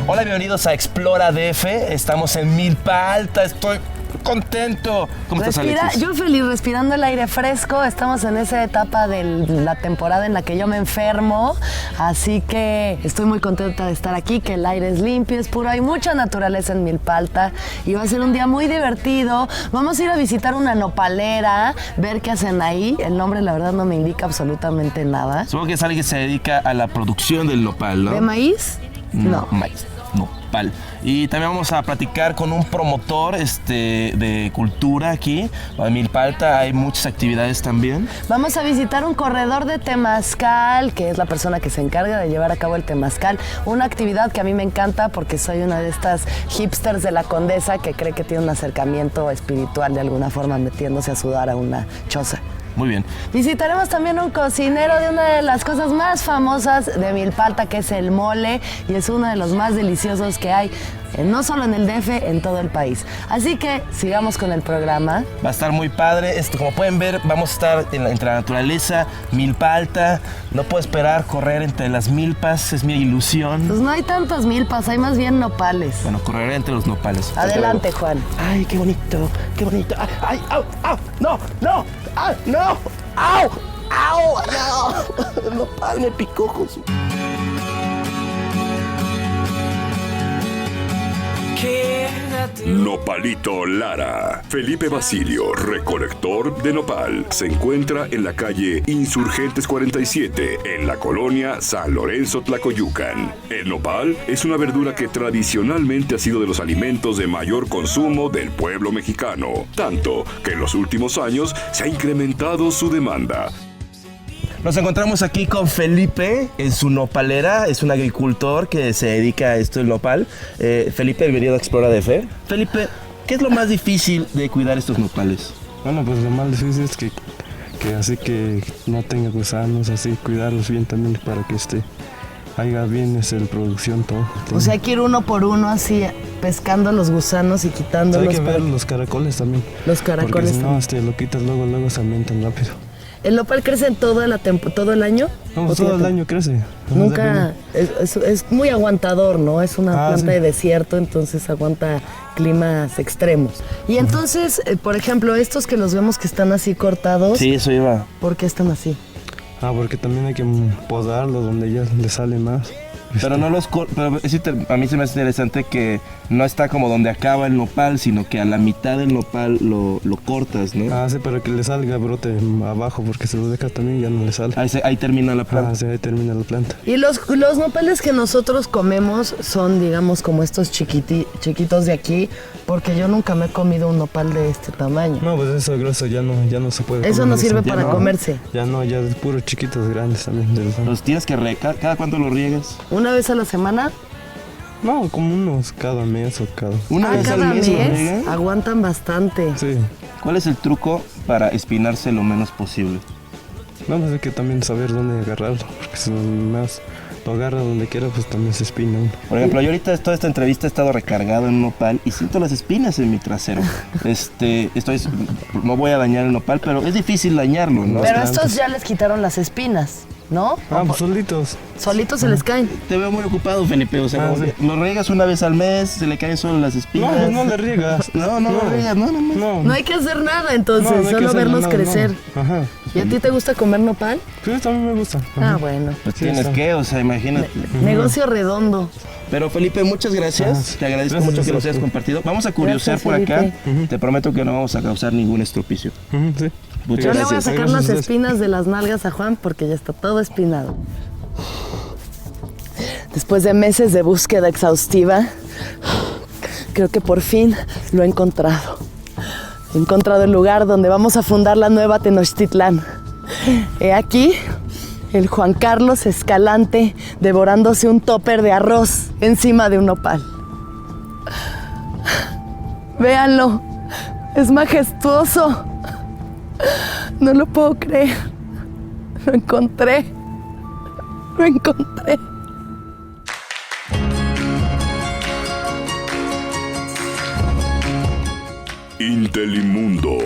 Hola, bienvenidos a Explora DF. Estamos en Milpa Alta. Estoy contento. ¿Cómo estás, Alexis? Yo feliz, respirando el aire fresco. Estamos en esa etapa de la temporada en la que yo me enfermo, así que estoy muy contenta de estar aquí, que el aire es limpio, es puro, hay mucha naturaleza en Milpa Alta y va a ser un día muy divertido. Vamos a ir a visitar una nopalera, ver qué hacen ahí. El nombre, la verdad, no me indica absolutamente nada. Supongo que es alguien que se dedica a la producción del nopal, ¿no? ¿De maíz? No. Maíz, nopal. Y también vamos a platicar con un promotor de cultura aquí. En Milpa Alta hay muchas actividades también. Vamos a visitar un corredor de temazcal, que es la persona que se encarga de llevar a cabo el temazcal. Una actividad que a mí me encanta porque soy una de estas hipsters de la Condesa que cree que tiene un acercamiento espiritual de alguna forma metiéndose a sudar a una choza. Muy bien. Visitaremos también un cocinero de una de las cosas más famosas de Milpa Alta, que es el mole, y es uno de los más deliciosos que hay, no solo en el DF, en todo el país. Así que sigamos con el programa. Va a estar muy padre. Como pueden ver, vamos a estar entre la naturaleza, Milpa Alta. No puedo esperar correr entre las milpas, es mi ilusión. Pues no hay tantas milpas, hay más bien nopales. Bueno, correré entre los nopales. Adelante, Juan. Ay, qué bonito, qué bonito. Ay, au, au, no, no, ay, no, au, au, no. El nopal me picó con su... Nopalito Lara. Felipe Basilio, recolector de nopal, se encuentra en la calle Insurgentes 47, en la colonia San Lorenzo Tlacoyucan. El nopal es una verdura que tradicionalmente ha sido de los alimentos de mayor consumo del pueblo mexicano, tanto que en los últimos años se ha incrementado su demanda. Nos encontramos aquí con Felipe en su nopalera, es un agricultor que se dedica a esto del nopal. Felipe, bienvenido a Explora DF. Felipe, ¿qué es lo más difícil de cuidar estos nopales? Bueno, pues lo más difícil es que así que no tenga gusanos, así cuidarlos bien también para que haya bien la producción todo. O sea, hay que ir uno por uno así, pescando los gusanos y quitándolos. Hay que ver los caracoles también. Los caracoles porque si no, también. lo quitas luego se aumentan rápido. ¿El nopal crece en todo el año? No, todo el año crece. Nunca, es muy aguantador, ¿no? Es una planta de desierto, entonces aguanta climas extremos. Y entonces, por ejemplo, estos que los vemos que están así cortados. Sí, eso iba. ¿Por qué están así? Porque también hay que podarlos donde ya le sale más. Pero no los pero a mí se me hace interesante que no está como donde acaba el nopal, sino que a la mitad del nopal lo cortas, ¿no? Sí, para que le salga brote abajo, porque si lo deja también ya no le sale. Ahí termina la planta. Sí, ahí termina la planta. Y los nopales que nosotros comemos son, digamos, como estos chiquitos de aquí, porque yo nunca me he comido un nopal de este tamaño. No, pues eso grueso ya no se puede. Eso no sirve para comerse. Ya no, ya es puros chiquitos grandes también. Los tienes que regar. ¿Cada cuánto los riegas? ¿Una vez a la semana? No, como unos cada mes o cada... ¿Una vez al cada mes los mes riegan? aguantan bastante. Sí. ¿Cuál es el truco para espinarse lo menos posible? No, pues hay que también saber dónde agarrarlo, porque si más lo agarra donde quiera, pues también se espina uno. Por ejemplo, yo ahorita toda esta entrevista he estado recargado en un nopal y siento las espinas en mi trasero. No voy a dañar el nopal, pero es difícil dañarlo, ¿no? Pero estos ya les quitaron las espinas, ¿no? Pues solitos. Solitos se les caen. Te veo muy ocupado, Felipe. O sea, sí. lo riegas una vez al mes, se le caen solo las espinas. No le riegas. No lo riegas, no. No hay que hacer nada entonces, No hay que solo hacer verlos nada, crecer. no. Ajá. ¿Y a ti te gusta comer nopal? Sí, también me gusta. Ah, bueno. Pues Sí, tienes está. que, o sea, imagínate. Negocio redondo. Pero Felipe, muchas gracias. Te agradezco Gracias mucho que a nos hayas ti. compartido. Vamos a curiosear Gracias, por acá. Felipe. Te prometo que no vamos a causar ningún estropicio. Sí. Muchas Yo le voy a gracias. sacar Gracias a las ustedes. espinas de las nalgas a Juan porque ya está todo espinado. Después de meses de búsqueda exhaustiva, creo que por fin lo he encontrado. He encontrado el lugar donde vamos a fundar la nueva Tenochtitlán. He aquí el Juan Carlos Escalante devorándose un topper de arroz encima de un nopal. Véanlo, es majestuoso. No lo puedo creer. Lo encontré. Lo encontré. Intelimundo.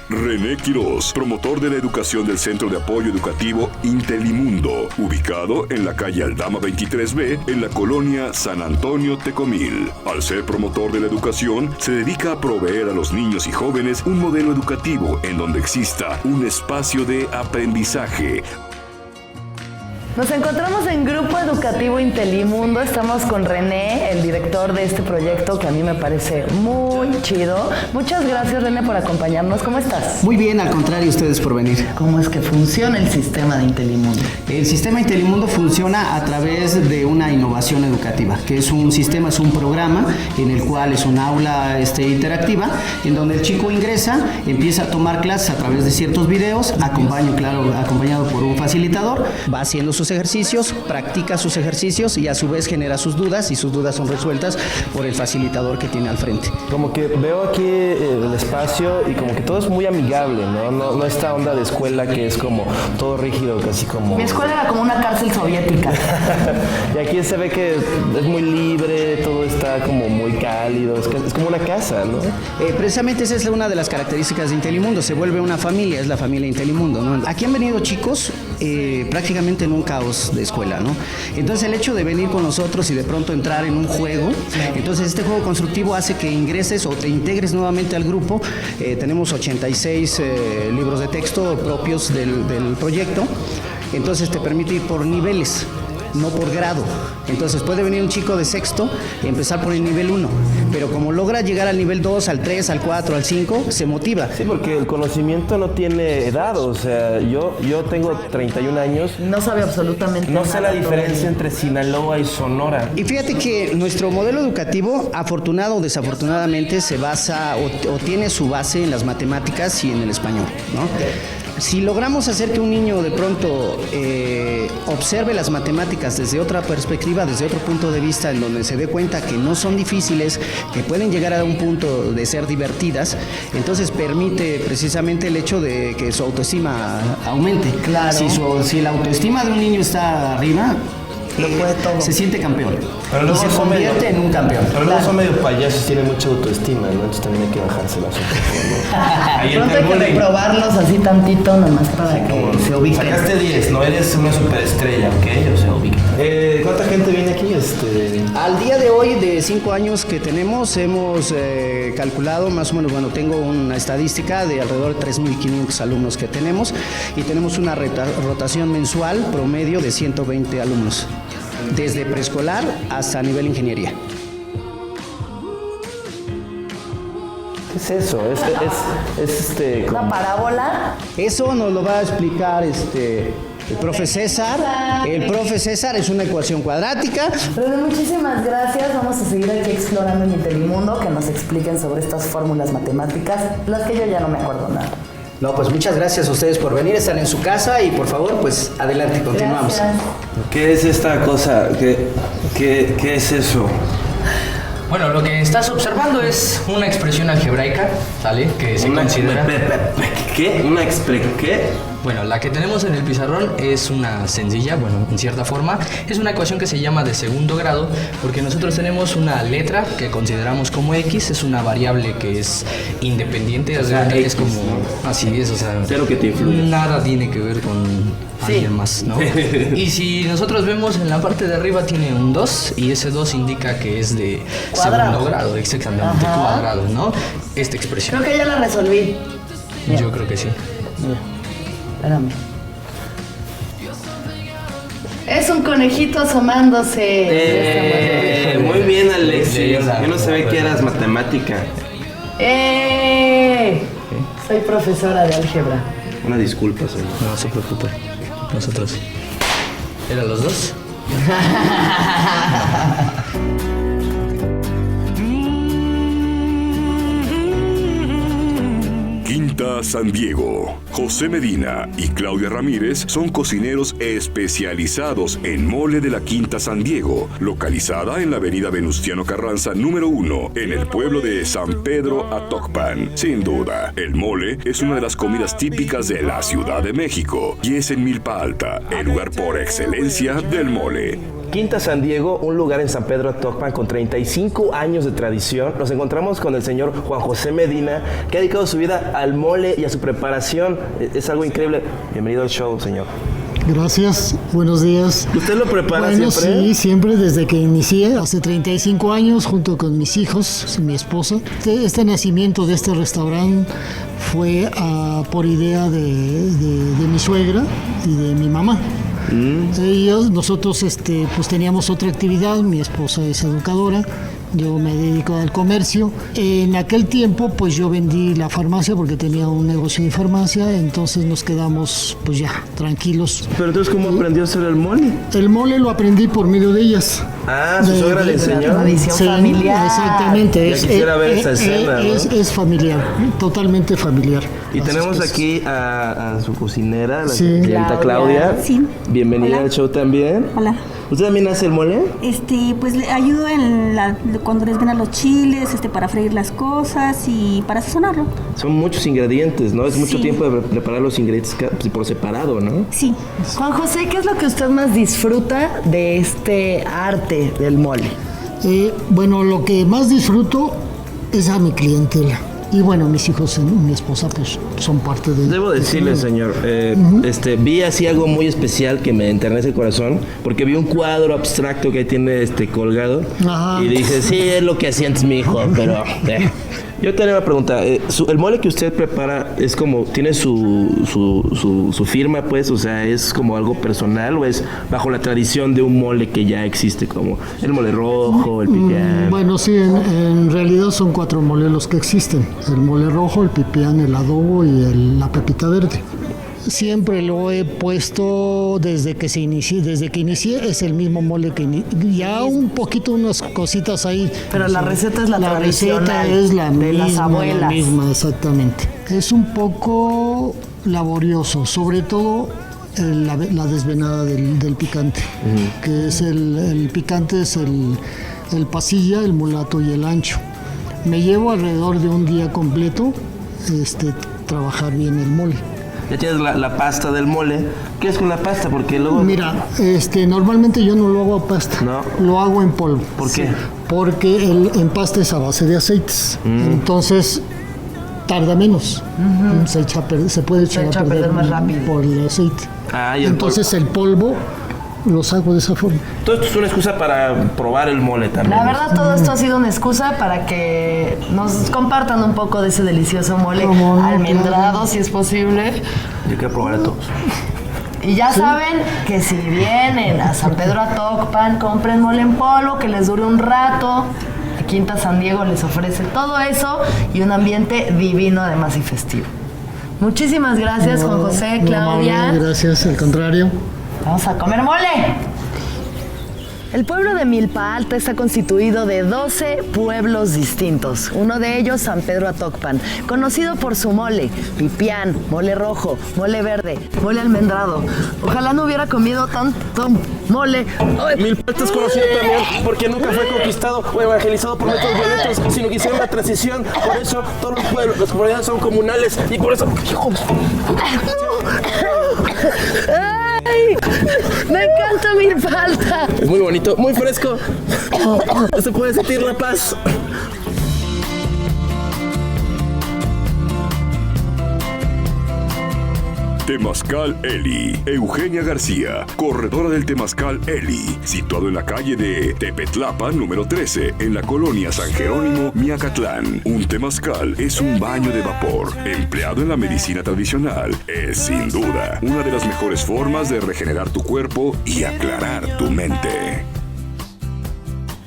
René Quirós, promotor de la educación del Centro de Apoyo Educativo Intelimundo, ubicado en la calle Aldama 23B, en la colonia San Antonio Tecomil. Al ser promotor de la educación, se dedica a proveer a los niños y jóvenes un modelo educativo en donde exista un espacio de aprendizaje. Nos encontramos en Grupo Educativo Intelimundo. Estamos con René, el director de este proyecto que a mí me parece muy chido. Muchas gracias, René, por acompañarnos. ¿Cómo estás? Muy bien, al contrario, ustedes por venir. ¿Cómo es que funciona el sistema de Intelimundo? El sistema Intelimundo funciona a través de una innovación educativa, que es un sistema, es un programa en el cual es un aula interactiva, en donde el chico ingresa, empieza a tomar clases a través de ciertos videos, acompañado por un facilitador, va haciendo sus ejercicios, practica sus ejercicios y a su vez genera sus dudas, y sus dudas son resueltas por el facilitador que tiene al frente. Como que veo aquí el espacio y como que todo es muy amigable, ¿no? No esta onda de escuela que es como todo rígido, casi como... Mi escuela era como una cárcel soviética. Y aquí se ve que es muy libre, todo está como muy cálido, es como una casa, ¿no? Precisamente esa es una de las características de Intelimundo, se vuelve una familia, es la familia Intelimundo, ¿no? Aquí han venido chicos prácticamente en un caos de escuela, ¿no? Entonces el hecho de venir con nosotros y de pronto entrar en un juego, entonces este juego constructivo hace que ingreses o te integres nuevamente al grupo. Tenemos 86 libros de texto propios del proyecto, entonces te permite ir por niveles, no por grado. Entonces puede venir un chico de sexto y empezar por el nivel 1, pero como logra llegar al nivel 2, al 3, al 4, al 5, se motiva. Sí, porque el conocimiento no tiene edad, o sea, yo tengo 31 años. No sabe absolutamente nada. No sé la diferencia entre Sinaloa y Sonora. Y fíjate que nuestro modelo educativo, afortunado o desafortunadamente, se basa o tiene su base en las matemáticas y en el español, ¿no? Si logramos hacer que un niño de pronto observe las matemáticas desde otra perspectiva, desde otro punto de vista, en donde se dé cuenta que no son difíciles, que pueden llegar a un punto de ser divertidas, entonces permite precisamente el hecho de que su autoestima aumente. Claro. Si la autoestima de un niño está arriba, lo puede todo. Se siente campeón. Pero y se convierte en un campeón. Pero luego son medio payasos, tienen mucha autoestima, ¿no? Entonces también hay que bajárselas un poco, ¿no? Pronto hay que reprobarlos así tantito, nomás para que se ubiquen. Sacaste 10, no eres una superestrella, ¿ok? O sea, ubica. ¿Cuánta gente viene aquí? Al día de hoy, de 5 años que tenemos, hemos calculado más o menos, bueno, tengo una estadística de alrededor de 3.500 alumnos que tenemos, y tenemos una rotación mensual promedio de 120 alumnos, desde preescolar hasta nivel ingeniería. ¿Qué es eso? ¿Una parábola? Eso nos lo va a explicar el profe César. El profe César es una ecuación cuadrática. Pero muchísimas gracias. Vamos a seguir aquí explorando en Intelimundo, que nos expliquen sobre estas fórmulas matemáticas, las que yo ya no me acuerdo nada. No, pues muchas gracias a ustedes por venir, están en su casa y por favor, pues adelante, continuamos. Gracias. ¿Qué es esta cosa? ¿Qué es eso? Bueno, lo que estás observando es una expresión algebraica, ¿sale? Que se considera... ¿Qué? ¿Qué? Bueno, la que tenemos en el pizarrón es una sencilla, bueno, en cierta forma. Es una ecuación que se llama de segundo grado, porque nosotros tenemos una letra que consideramos como X, es una variable que es independiente, o sea, es como... ¿no? Así es, o sea... Cero que te influye. Nada tiene que ver con alguien más, ¿no? Y si nosotros vemos en la parte de arriba tiene un 2, y ese 2 indica que es de segundo grado, exactamente, cuadrado, ¿no? Esta expresión. Creo que ya la resolví. Yo creo que sí. Espérame. Es un conejito asomándose. Muy bien, Alexis. Yo no sabía que eras matemática. Soy profesora de álgebra. Una disculpa, señor. No se preocupe. Nosotros. ¿Eran los dos? Quinta San Diego. José Medina y Claudia Ramírez son cocineros especializados en mole de la Quinta San Diego, localizada en la avenida Venustiano Carranza número 1, en el pueblo de San Pedro Atocpan. Sin duda, el mole es una de las comidas típicas de la Ciudad de México y es en Milpa Alta, el lugar por excelencia del mole. Quinta San Diego, un lugar en San Pedro Atocpan con 35 años de tradición. Nos encontramos con el señor Juan José Medina, que ha dedicado su vida al mole y a su preparación. Es algo increíble. Bienvenido al show, señor. Gracias, buenos días. ¿Usted lo prepara Bueno, siempre? sí, siempre desde que inicié, hace 35 años, junto con mis hijos, mi esposa. Este nacimiento de este restaurante fue por idea de mi suegra y de mi mamá. Nosotros pues teníamos otra actividad, mi esposa es educadora, yo me dedico al comercio. En aquel tiempo pues yo vendí la farmacia porque tenía un negocio de farmacia, entonces nos quedamos pues ya tranquilos. Pero entonces, ¿cómo aprendió a hacer el mole? El mole lo aprendí por medio de ellas. Ah, su suegra le enseñó. Tradición familiar. Exactamente. Ya quisiera ver esa escena, ¿no? Es familiar, totalmente familiar. Y Así tenemos es. aquí a su cocinera, la Sí. señorita Claudia. Sí. Bienvenida Hola. al show también. Hola. ¿Usted también hace el mole? Pues le ayudo cuando les ven a los chiles, para freír las cosas y para sazonarlo. Son muchos ingredientes, ¿no? Es mucho Sí. tiempo de preparar los ingredientes por separado, ¿no? Sí. Juan José, ¿qué es lo que usted más disfruta de este arte del mole? Bueno, lo que más disfruto es a mi clientela. Y bueno, mis hijos y mi esposa pues son parte de... Debo decirle, señor, vi así algo muy especial que me enternece el corazón, porque vi un cuadro abstracto que ahí tiene colgado. Ajá. Y dije, sí, es lo que hacía antes mi hijo, pero... Yo tenía una pregunta. El mole que usted prepara es como, ¿tiene su firma, pues? O sea, ¿es como algo personal o es bajo la tradición de un mole que ya existe, como el mole rojo, el pipián? Bueno, sí, en realidad son 4 moles los que existen. El mole rojo, el pipián, el adobo y la pepita verde. Siempre lo he puesto desde que inicié, es el mismo mole que ya un poquito, unas cositas ahí. Pero la receta es la tradicional, receta es la de las misma, abuelas. La misma, exactamente. Es un poco laborioso, sobre todo la desvenada del picante, que es el picante es el pasilla, el mulato y el ancho. Me llevo alrededor de un día completo trabajar bien el mole. Ya tienes la pasta del mole. ¿Qué es con la pasta? Porque luego... Mira, normalmente yo no lo hago a pasta, No. lo hago en polvo. ¿Por qué? Porque en pasta es a base de aceites, entonces tarda menos, se puede echar echa a perder más rápido. por el aceite. Ah, y el Entonces el polvo los hago de esa forma. Todo esto es una excusa para probar el mole también. La verdad, todo esto ha sido una excusa para que nos compartan un poco de ese delicioso mole ¿Cómo no? almendrado, Claro. si es posible. Yo quiero probar a todos. Y ya saben que si vienen a San Pedro Atocpan, compren mole en polvo, que les dure un rato. La Quinta San Diego les ofrece todo eso y un ambiente divino, además, y festivo. Muchísimas gracias, Juan José, Muy Claudia. amable, gracias, al contrario. Vamos a comer mole. El pueblo de Milpa Alta está constituido de 12 pueblos distintos. Uno de ellos, San Pedro Atocpan, conocido por su mole, pipián, mole rojo, mole verde, mole almendrado. Ojalá no hubiera comido tanto mole. ¡Ay! Milpa Alta es conocido también porque nunca fue conquistado o evangelizado por métodos violentos, sino que hicieron la transición. Por eso todos los pueblos, las comunidades son comunales y por eso... ¡Ay! Me encanta Milpa Alta. Es muy bonito, muy fresco. Se puede sentir la paz. Temazcal Eli. Eugenia García, corredora del Temazcal Eli, situado en la calle de Tepetlapan número 13, en la colonia San Jerónimo, Miacatlán. Un temazcal es un baño de vapor empleado en la medicina tradicional. Es sin duda una de las mejores formas de regenerar tu cuerpo y aclarar tu mente.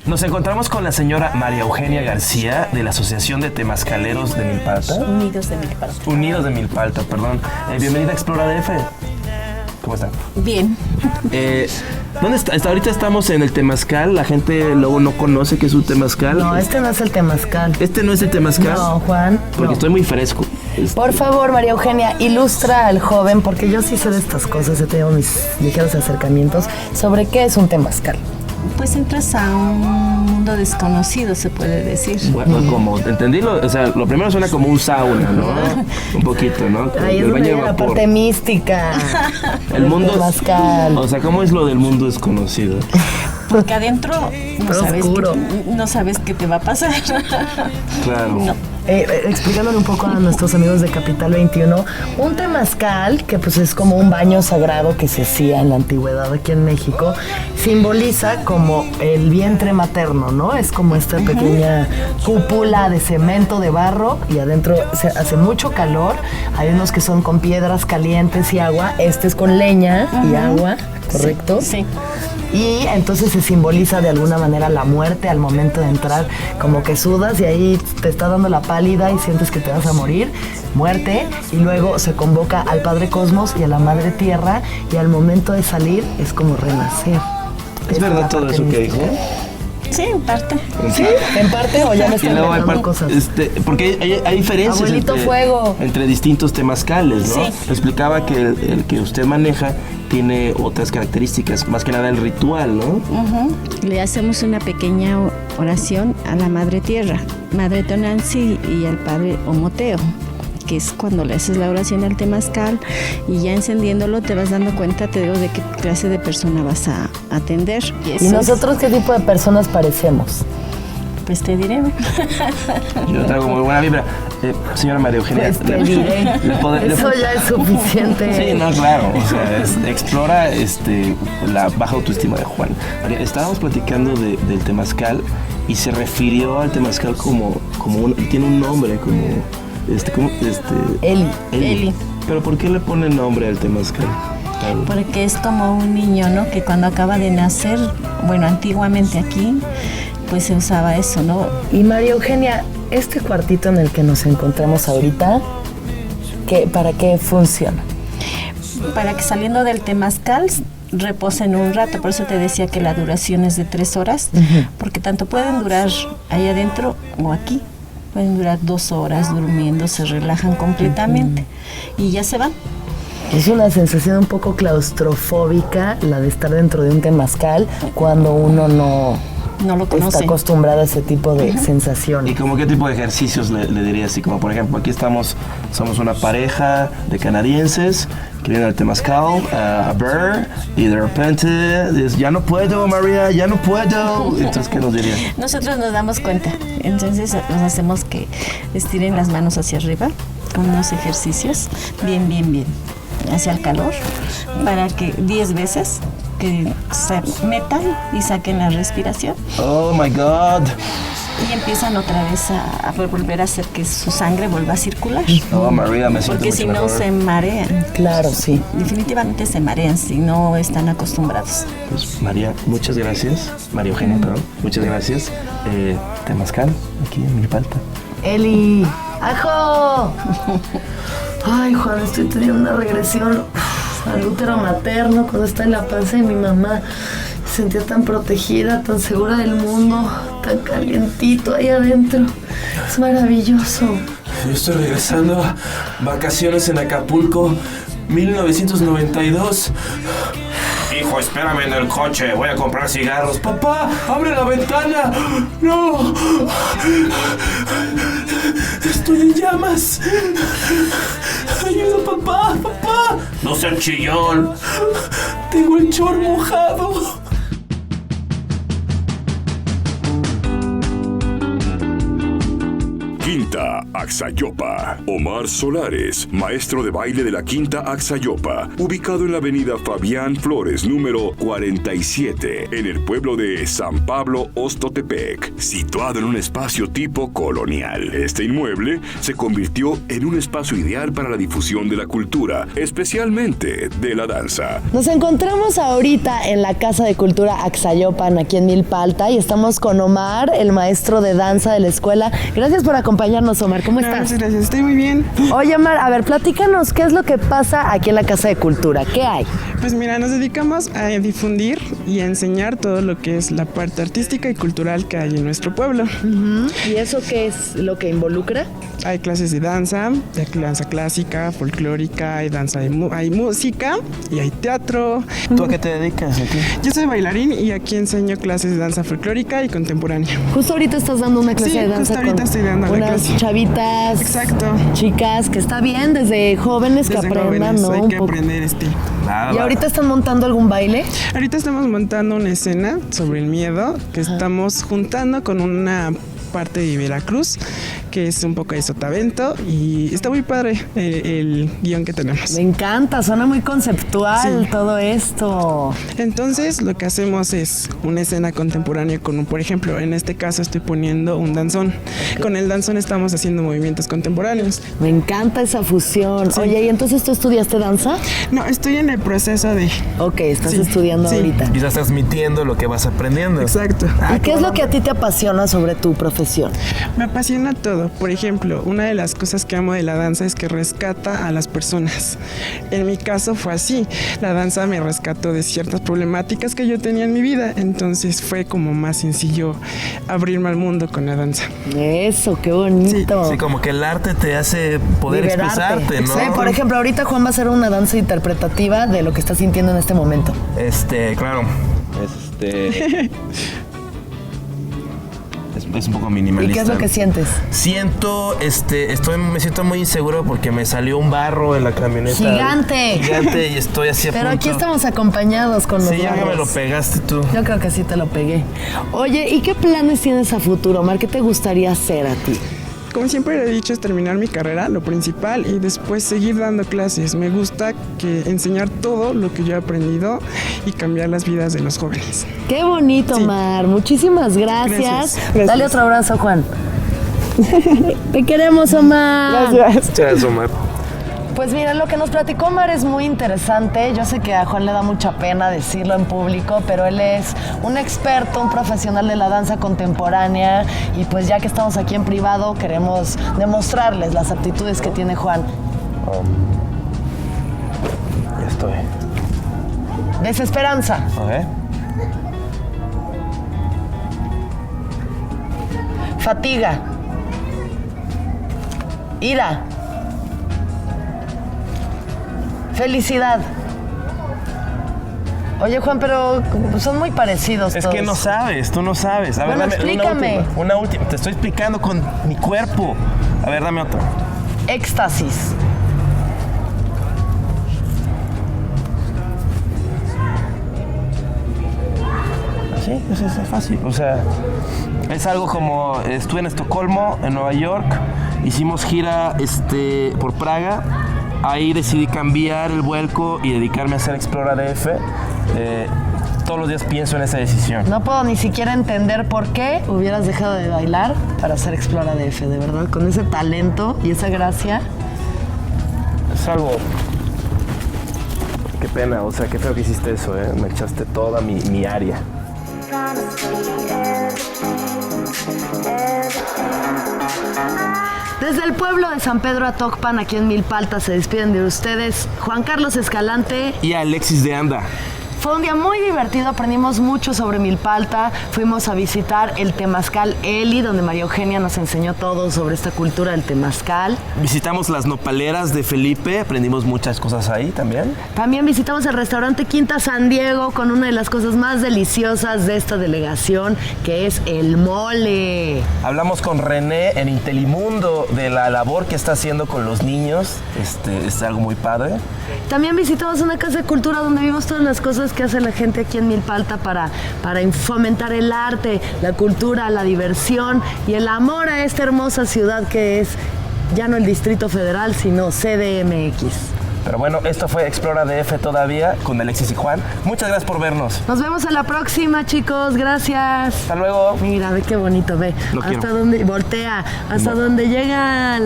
Nos encontramos con la señora María Eugenia García de la Asociación de Temazcaleros de Milpa Alta. Unidos de Milpa Alta. Unidos de Milpa Alta, perdón. Bienvenida a Explora DF. ¿Cómo está? Bien. ¿Dónde está? Ahorita estamos en el temazcal. La gente luego no conoce qué es un temazcal. No, este no es el temazcal. Este no es el temazcal. No, Juan. Porque no. estoy muy fresco. Por favor, María Eugenia, ilustra al joven, porque yo sí sé de estas cosas, he tenido mis ligeros acercamientos, sobre qué es un temazcal. Pues entras a un mundo desconocido, se puede decir. Bueno, como entendí, o sea, lo primero suena como un sauna, ¿no? Un poquito, ¿no? Ahí es El donde baño de viene la vapor. parte mística. El mundo, temazcal. o sea, ¿cómo es lo del mundo desconocido? Porque adentro Oscuro. no sabes qué te va a pasar. Claro. No. Explicándole un poco a nuestros amigos de Capital 21, un temazcal, que pues es como un baño sagrado que se hacía en la antigüedad aquí en México, simboliza como el vientre materno, ¿no? Es como esta pequeña cúpula de cemento, de barro, y adentro se hace mucho calor. Hay unos que son con piedras calientes y agua, este es con leña y agua, ¿correcto? Sí. Y entonces se simboliza de alguna manera la muerte al momento de entrar, como que sudas y ahí te está dando la pálida y sientes que te vas a morir, muerte, y luego se convoca al Padre Cosmos y a la Madre Tierra, y al momento de salir es como renacer. ¿Es verdad todo eso que dijo? Sí, en parte. ¿Sí? ¿En parte o ya me Y están luego hay inventando cosas? porque hay diferencias Abuelito Fuego. entre distintos temazcales, ¿no? Sí. Explicaba que el que usted maneja tiene otras características, más que nada el ritual, ¿no? Le hacemos una pequeña oración a la Madre Tierra, Madre Tonantzin y al Padre Omoteo, que es cuando le haces la oración al temazcal, y ya encendiéndolo te vas dando cuenta, te digo, de qué clase de persona vas a atender. ¿Y nosotros qué tipo de personas parecemos? Pues te diré. Yo traigo muy buena vibra. Señora María Eugenia. Pues te diré. Eso ya es suficiente. Sí, no, claro. O sea, explora la baja autoestima de Juan. María, estábamos platicando del temazcal y se refirió al temazcal como tiene un nombre, como Eli. Pero ¿por qué le pone nombre al temazcal? Porque es como un niño, ¿no? Que cuando acaba de nacer, bueno, antiguamente aquí, pues se usaba eso, ¿no? Y María Eugenia, este cuartito en el que nos encontramos ahorita, ¿para qué funciona? Para que saliendo del temazcal reposen un rato, por eso te decía que la duración es de 3 horas, porque tanto pueden durar ahí adentro o aquí. Pueden durar 2 horas durmiendo, se relajan completamente y ya se van. Es una sensación un poco claustrofóbica la de estar dentro de un temazcal cuando uno no lo conoce. Está acostumbrado a ese tipo de sensaciones. ¿Y como qué tipo de ejercicios le diría así? Como por ejemplo, aquí somos una pareja de canadienses que vienen al temazcal, a ver, y de repente dices, ya no puedo, María, ya no puedo. Entonces, ¿qué nos diría? Nosotros nos damos cuenta, entonces nos hacemos que estiren las manos hacia arriba con unos ejercicios bien hacia el calor, para que 10 veces que se metan y saquen la respiración. Oh my God. Y empiezan otra vez a volver a hacer que su sangre vuelva a circular. Oh, María, me siento porque mucho si no mejor. se marean. Claro, sí. Definitivamente se marean si no están acostumbrados. Pues María, muchas gracias. María Eugenia, perdón. Muchas gracias. Temazcal, aquí en Milpalta. Eli, ¡ajo! Ay, Juan, estoy teniendo una regresión al útero materno cuando está en la panza de mi mamá. Me sentía tan protegida, tan segura del mundo, tan calientito ahí adentro. Es maravilloso. Yo estoy regresando a vacaciones en Acapulco, 1992. Hijo, espérame en el coche, voy a comprar cigarros. Papá, abre la ventana. No. Estoy en llamas. Ayuda, papá. No seas chillón. Tengo el chor mojado. Quinta Axayopa. Omar Solares, maestro de baile de la Quinta Axayopa, ubicado en la avenida Fabián Flores, número 47, en el pueblo de San Pablo, Ostotepec, situado en un espacio tipo colonial. Este inmueble se convirtió en un espacio ideal para la difusión de la cultura, especialmente de la danza. Nos encontramos ahorita en la Casa de Cultura Axayopan, aquí en Milpalta, y estamos con Omar, el maestro de danza de la escuela. Gracias por acompañarnos, Omar. ¿Cómo estás? Muchas gracias, estoy muy bien. Oye, Omar, a ver, platícanos, ¿qué es lo que pasa aquí en la Casa de Cultura? ¿Qué hay? Pues mira, nos dedicamos a difundir y a enseñar todo lo que es la parte artística y cultural que hay en nuestro pueblo. ¿Y eso qué es lo que involucra? Hay clases de danza clásica, folclórica, hay danza, hay música y hay teatro. ¿Tú a qué te dedicas aquí? Yo soy bailarín y aquí enseño clases de danza folclórica y contemporánea. Justo ahorita estás dando una clase de danza. Justo ahorita estoy dando la unas clase. chavitas, exacto, chicas, que está bien desde jóvenes que aprendan, jóvenes, ¿no? hay que aprender ¿Y ahorita están montando algún baile? Ahorita estamos montando una escena sobre el miedo que estamos juntando con una parte de Veracruz, que es un poco de Sotavento, y está muy padre el guión que tenemos. Me encanta, suena muy conceptual todo esto. Entonces lo que hacemos es una escena contemporánea con, por ejemplo, en este caso estoy poniendo un danzón. Con el danzón estamos haciendo movimientos contemporáneos. Me encanta esa fusión. Sí. Oye, ¿y entonces tú estudiaste danza? No, estoy en el proceso de... Ok, estás estudiando ahorita. Y estás transmitiendo lo que vas aprendiendo. Exacto. ¿Y qué es lo que a ti te apasiona sobre tu profesión? Me apasiona todo. Por ejemplo, una de las cosas que amo de la danza es que rescata a las personas. En mi caso fue así. La danza me rescató de ciertas problemáticas que yo tenía en mi vida. Entonces fue como más sencillo abrirme al mundo con la danza. Eso, qué bonito. Sí, como que el arte te hace poder expresarte, ¿no? Sí, por ejemplo, ahorita Juan va a hacer una danza interpretativa de lo que está sintiendo en este momento. Claro. Es un poco minimalista. ¿Y qué es lo que sientes? Me siento muy inseguro porque me salió un barro en la camioneta. ¡Gigante! Gigante, y estoy así a Pero punto. aquí estamos acompañados con los Sí, ya barros. me lo pegaste tú. Yo creo que sí te lo pegué. Oye, ¿y qué planes tienes a futuro, Omar? ¿Qué te gustaría hacer a ti? Como siempre he dicho, es terminar mi carrera, lo principal, y después seguir dando clases. Me gusta enseñar todo lo que yo he aprendido y cambiar las vidas de los jóvenes. Qué bonito, Omar. Muchísimas gracias. Dale otro abrazo, Juan. Te queremos, Omar. Gracias. Gracias, Omar. Pues mira, lo que nos platicó Omar es muy interesante. Yo sé que a Juan le da mucha pena decirlo en público, pero él es un experto, un profesional de la danza contemporánea, y pues ya que estamos aquí en privado, queremos demostrarles las aptitudes que tiene Juan. Ya estoy. Desesperanza. Ok. Fatiga. Ira. Felicidad. Oye, Juan, pero son muy parecidos Es todos. que no sabes, tú no sabes. A ver, Bueno, dame explícame. una última. Te estoy explicando con mi cuerpo. A ver, dame otro. Éxtasis. Sí, es fácil. O sea, es algo como estuve en Estocolmo, en Nueva York, hicimos gira por Praga. Ahí decidí cambiar el vuelco y dedicarme a hacer Explora DF. Todos los días pienso en esa decisión. No puedo ni siquiera entender por qué hubieras dejado de bailar para hacer Explora DF, de verdad, con ese talento y esa gracia. Es algo... Qué pena, o sea, qué feo que hiciste eso, ¿eh? Me echaste toda mi área. Desde el pueblo de San Pedro Atocpan, aquí en Milpalta, se despiden de ustedes Juan Carlos Escalante y Alexis de Anda. Fue un día muy divertido, aprendimos mucho sobre Milpalta, fuimos a visitar el Temazcal Eli, donde María Eugenia nos enseñó todo sobre esta cultura del Temazcal. Visitamos las nopaleras de Felipe, aprendimos muchas cosas ahí también. También visitamos el restaurante Quinta San Diego con una de las cosas más deliciosas de esta delegación, que es el mole. Hablamos con René en Intelimundo de la labor que está haciendo con los niños, es algo muy padre. También visitamos una casa de cultura donde vimos todas las cosas que hace la gente aquí en Milpalta para fomentar el arte, la cultura, la diversión y el amor a esta hermosa ciudad que es ya no el Distrito Federal, sino CDMX. Pero bueno, esto fue Explora DF todavía con Alexis y Juan. Muchas gracias por vernos. Nos vemos en la próxima, chicos. Gracias. Hasta luego. Mira, ve qué bonito, ve. Hasta donde voltea, hasta donde llega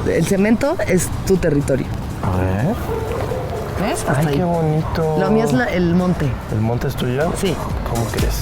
el cemento es tu territorio. A ver. ¿Ves? Hasta Ay, ahí. qué bonito. Lo mío es el monte. ¿El monte es tuyo? Sí. ¿Cómo crees?